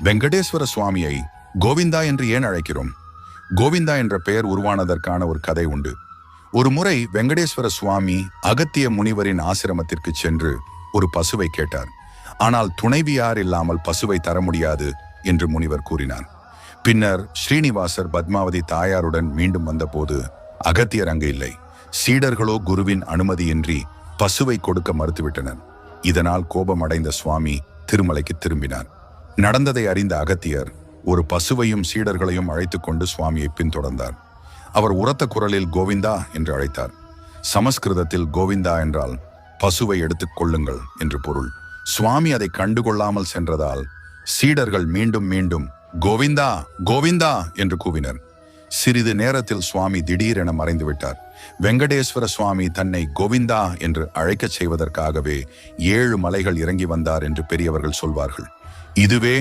வெங்கடேஸ்வர சுவாமியை கோவிந்தா என்று ஏன் அழைக்கிறோம்? கோவிந்தா என்ற பெயர் உருவானதற்கான ஒரு கதை உண்டு. ஒரு முறை வெங்கடேஸ்வர சுவாமி அகத்திய முனிவரின் ஆசிரமத்திற்கு சென்று ஒரு பசுவை கேட்டார். ஆனால் துணைவியார் இல்லாமல் பசுவை தர முடியாது என்று முனிவர் கூறினார். பின்னர் ஸ்ரீனிவாசர் பத்மாவதி தாயாருடன் மீண்டும் வந்தபோது அகத்தியர் அங்கு இல்லை. சீடர்களோ குருவின் அனுமதியின்றி பசுவை கொடுக்க மறுத்துவிட்டனர். இதனால் கோபமடைந்த சுவாமி திருமலைக்கு திரும்பினார். நடந்ததை அறிந்த அகத்தியர் ஒரு பசுவையும் சீடர்களையும் அழைத்து கொண்டு சுவாமியை பின்தொடர்ந்தார். அவர் உரத்த குரலில் கோவிந்தா என்று அழைத்தார். சமஸ்கிருதத்தில் கோவிந்தா என்றால் பசுவை எடுத்துக் கொள்ளுங்கள் என்று பொருள். சுவாமி அதை கண்டுகொள்ளாமல் சென்றதால் சீடர்கள் மீண்டும் மீண்டும் கோவிந்தா கோவிந்தா என்று கூவினர். சிறிது நேரத்தில் சுவாமி திடீரென மறைந்து விட்டார். வெங்கடேஸ்வர சுவாமி தன்னை கோவிந்தா என்று அழைக்கச் செய்வதற்காகவே 7 மலைகள் இறங்கி வந்தார் என்று பெரியவர்கள் சொல்வார்கள். இதுவே